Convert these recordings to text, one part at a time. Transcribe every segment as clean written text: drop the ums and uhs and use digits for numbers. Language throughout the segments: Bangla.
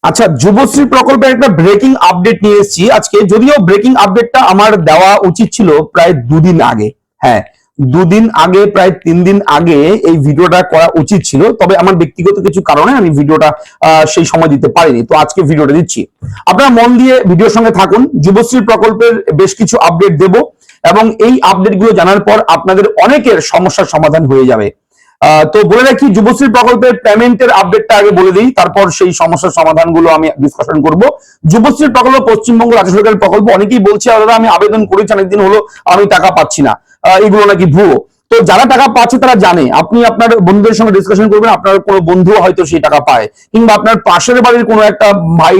আচ্ছা, যুবশ্রী প্রকল্পের একটা ব্রেকিং আপডেট নিয়ে এসেছি আজকে। যদিও ব্রেকিং আপডেটটা আমার দেওয়া উচিত ছিল প্রায় দুদিন আগে। হ্যাঁ, দুদিন আগে, প্রায় 3 দিন আগে এই ভিডিওটা করা উচিত ছিল, তবে আমার ব্যক্তিগত কিছু কারণে আমি ভিডিওটা সেই সময় দিতে পারিনি। তো আজকে ভিডিওটা দিচ্ছি, আপনারা মন দিয়ে ভিডিওর সঙ্গে থাকুন। যুবশ্রী প্রকল্পের বেশ কিছু আপডেট দেব এবং এই আপডেটগুলো জানার পর আপনাদের অনেকের সমস্যার সমাধান হয়ে যাবে। তো বলে রাখি, যুবশ্রী প্রকল্পের পেমেন্টের আপডেটটা আগে বলে দিই, তারপর সেই সমস্যার সমাধানগুলো আমি ডিসকাশন করব। যুবশ্রী প্রকল্প পশ্চিমবঙ্গ রাজ্য সরকারের প্রকল্প। অনেকেই বলছে দাদা আমি আবেদন করেছি অনেকদিন হলো, আমি টাকা পাচ্ছি না, এগুলো নাকি ভুয়ো। তো যারা টাকা পাচ্ছে তারা জানে। আপনি আপনার বন্ধুদের সঙ্গে ডিসকাশন করবেন, আপনার কোনো বন্ধু হয়তো সেই টাকা পায়, কিংবা আপনার পাশের বাড়ির কোনো একটা ভাই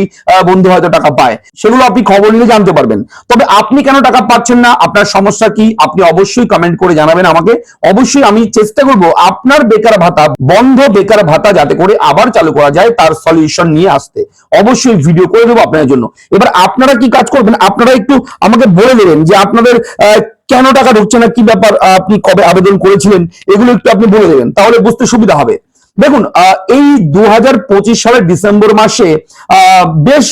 বন্ধু হয়তো টাকা পায়, সেগুলো আপনি খবর নিলে জানতে পারবেন। তবে আপনি কেন টাকা পাচ্ছেন না, আপনার সমস্যা কি, আপনি অবশ্যই কমেন্ট করে জানাবেন আমাকে। অবশ্যই আমি চেষ্টা করব আপনার বেকার ভাতা, বন্ধ বেকার ভাতা যাতে করে আবার চালু করা যায় তার সলিউশন নিয়ে আসতে। অবশ্যই ভিডিও করে দেবো আপনাদের জন্য। এবার আপনারা কি কাজ করবেন, আপনারা একটু আমাকে বলে দেবেন যে আপনাদের কেন টাকা ঢুকছে না, কি ব্যাপার, আপনি কবে আবেদন করেছিলেন, এগুলো একটু আপনি বলে দেবেন, তাহলে বুঝতে সুবিধা হবে। দেখুন, এই 2025 সালের ডিসেম্বর মাসে বেশ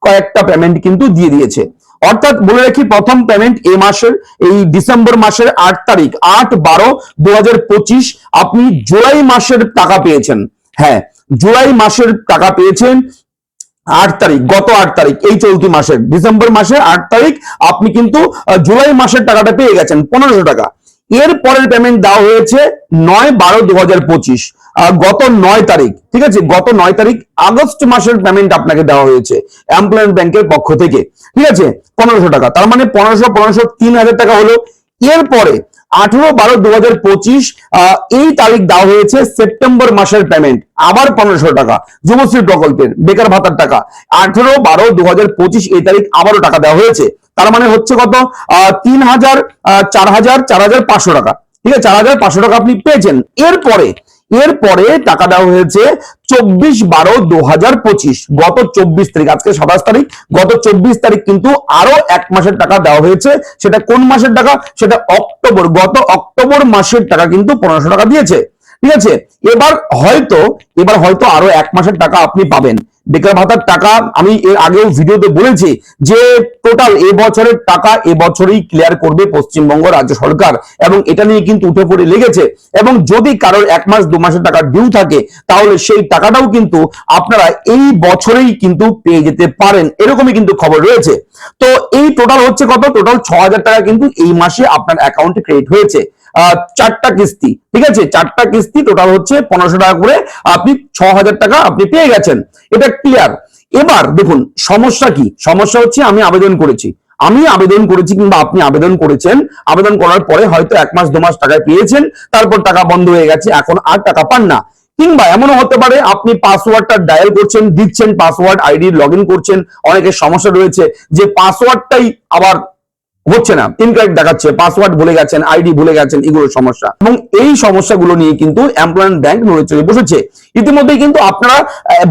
কয়েকটা পেমেন্ট কিন্তু দিয়ে দিয়েছে। অর্থাৎ বলে রাখি, প্রথম পেমেন্ট এই মাসের, এই ডিসেম্বর মাসের 8 তারিখ, 8/12/2025 আপনি জুলাই মাসের টাকা পেয়েছেন। হ্যাঁ, জুলাই মাসের টাকা পেয়েছেন 8 তারিখ, গত 8 তারিখ, এই চলতি মাসের ডিসেম্বর মাসের 8 তারিখ আপনি কিন্তু জুলাই মাসের টাকাটা পেয়ে গেছেন 1500 টাকা। এর পরের পেমেন্ট দেওয়া হয়েছে 9/12/2025, গত 9 তারিখ। ঠিক আছে, গত 9 তারিখ আগস্ট মাসের পেমেন্ট আপনাকে দেওয়া হয়েছে এমপ্লয়মেন্ট ব্যাংকের পক্ষ থেকে। ঠিক আছে, 1500 টাকা, তার মানে 1500 3000 টাকা হলো। এরপরে 18/12/2025 এই তারিখ দেওয়া হয়েছে সেপ্টেম্বর মাসের পেমেন্ট, আবার 1500 টাকা যুবশ্রী প্রকল্পের বেকার ভাতার টাকা। 18/12/2025 এই তারিখ আবারও টাকা দেওয়া হয়েছে। তার মানে হচ্ছে কত, 3000, 4000, 4500 টাকা। ঠিক আছে, 4500 টাকা আপনি পেয়েছেন। এরপরে টাকা দেওয়া হয়েছে 24/12/2025, গত 24 তারিখ, আজকে 27 তারিখ, গত 24 তারিখ কিন্তু আরো 1 মাসের টাকা দেওয়া হয়েছে। সেটা কোন মাসের টাকা, সেটা অক্টোবর, গত অক্টোবর মাসের টাকা কিন্তু 1500 টাকা দিয়েছে। ঠিক আছে, এবার হয়তো আরো 1 মাসের টাকা আপনি পাবেন বেকার ভাতার টাকা। আমি এর আগেও ভিডিওতে বলেছি যে টোটাল এবছরের টাকা এবছরই ক্লিয়ার করবে পশ্চিমবঙ্গ রাজ্য সরকার, এবং এটা নিয়ে কিন্তু উঠে পড়ে লেগেছে। এবং যদি কারোর 1 মাস 2 মাসের টাকা ডিউ থাকে, তাহলে সেই টাকাটাও কিন্তু আপনারা এই বছরেই কিন্তু পেয়ে যেতে পারেন, এরকমই কিন্তু খবর রয়েছে। তো এই টোটাল হচ্ছে কত, টোটাল 6000 টাকা কিন্তু এই মাসে আপনার অ্যাকাউন্টে ক্রেডিট হয়েছে। 4টা কিস্তি, ঠিক আছে, 4টা কিস্তি টোটাল হচ্ছে 1500 টাকা করে, আপনি 6000 টাকা আপনি পেয়ে গেছেন। এটা ক্লিয়ার। এবার দেখুন সমস্যা কি, সমস্যা হচ্ছে আমি আবেদন করেছি কিংবা আপনি আবেদন করেছেন, আবেদন করার পরে হয়তো 1 মাস 2 মাস টাকা পেয়েছেন, তারপর টাকা বন্ধ হয়ে গেছে, এখন আর টাকা পান না। কিংবা এমনও হতে পারে আপনি পাসওয়ার্ডটা ডায়াল করছেন, দিচ্ছেন পাসওয়ার্ড, আইডি লগ ইন করছেন, অনেকের সমস্যা রয়েছে যে পাসওয়ার্ডটাই আবার হচ্ছে না, ইনকারেক্ট দেখাচ্ছে, পাসওয়ার্ড ভুলে গেছেন, আইডি ভুলে গেছেন, এগুলো সমস্যা। এবং এই সমস্যাগুলো নিয়ে কিন্তু এমপ্লয়মেন্ট ব্যাংক নড়ে চড়ে বসেছে। ইতিমধ্যেই কিন্তু আপনারা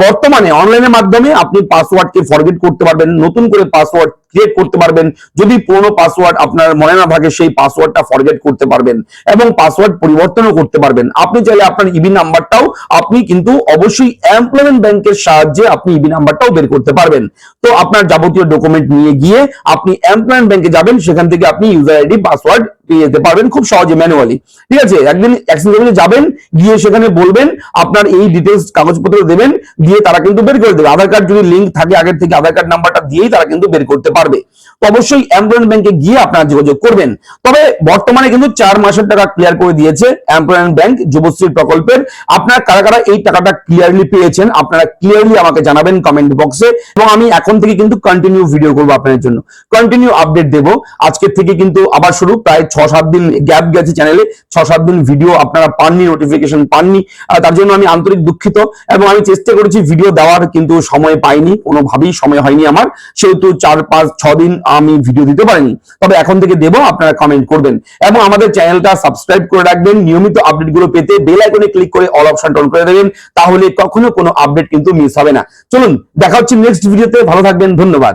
বর্তমানে অনলাইনের মাধ্যমে আপনি পাসওয়ার্ডকে ফরগেট করতে পারবেন, নতুন করে পাসওয়ার্ড ক্রিয়েট করতে পারবেন। যদি পুরনো পাসওয়ার্ড আপনার মনে না থাকে, সেই পাসওয়ার্ডটা ফরগেট করতে পারবেন এবং পাসওয়ার্ড পরিবর্তনও করতে পারবেন। আপনি চাইলে আপনার ইবি নাম্বারটাও আপনি কিন্তু অবশ্যই এমপ্লয়মেন্ট ব্যাংকের সাহায্যে আপনি ইবি নাম্বারটাও বের করতে পারবেন। তো আপনার যাবতীয় ডকুমেন্ট নিয়ে গিয়ে আপনি এমপ্লয়মেন্ট ব্যাংকে যাবেন, সেখান থেকে আপনি ইউজার আইডি পাসওয়ার্ড পেয়ে যেতে পারবেন খুব সহজে, ম্যানুয়ালি। ঠিক আছে, একদিন এক্সচেঞ্জ অফিসে যাবেন, গিয়ে সেখানে বলবেন আপনার এই ডিটেলস, কাগজপত্র দেবেন, দিয়ে তারা কিন্তু বের করে দেবে। আধার কার্ড যদি লিঙ্ক থাকে আগের থেকে, আধার কার্ড নাম্বারটা দিয়েই তারা কিন্তু বের করতে পারবে। তো অবশ্যই এমপ্লয়মেন্ট ব্যাংকে গিয়ে আপনারা যোগাযোগ করবেন। তবে বর্তমানে কিন্তু 4 মাসের টাকা ক্লিয়ার করে দিয়েছে এমপ্লয়মেন্ট ব্যাংক যুবশ্রী প্রকল্পের। আপনারা কারা কারা এই টাকাটা ক্লিয়ারলি পেয়েছেন, আপনারা ক্লিয়ারলি আমাকে জানাবেন কমেন্ট বক্সে, এবং আমি এখন থেকে কিন্তু কন্টিনিউ ভিডিও করবো আপনাদের জন্য, কন্টিনিউ আপডেট দেবো। আজকের থেকে কিন্তু আবার শুরু, প্রায় 6-7 দিন গ্যাপ গেছে চ্যানেলে, 6-7 দিন ভিডিও আপনারা পাননি, নোটিফিকেশন পাননি, তার জন্য আমি আন্তরিক দুঃখিত। এবং আমি চেষ্টা করেছি ভিডিও দেওয়ার, কিন্তু সময় পাইনি, কোনোভাবেই সময় হয়নি আমার, সেহেতু 4-5-6 দিন আমি ভিডিও দিতে পারিনি। তবে এখন থেকে দেবো, আপনারা কমেন্ট করবেন এবং আমাদের চ্যানেলটা সাবস্ক্রাইব করে রাখবেন। নিয়মিত আপডেটগুলো পেতে বেল আইকনে ক্লিক করে অল অপশন অন করে দেবেন, তাহলে কখনো কোনো আপডেট কিন্তু মিস হবে না। চলুন দেখা হচ্ছে নেক্সট ভিডিওতে, ভালো থাকবেন, ধন্যবাদ।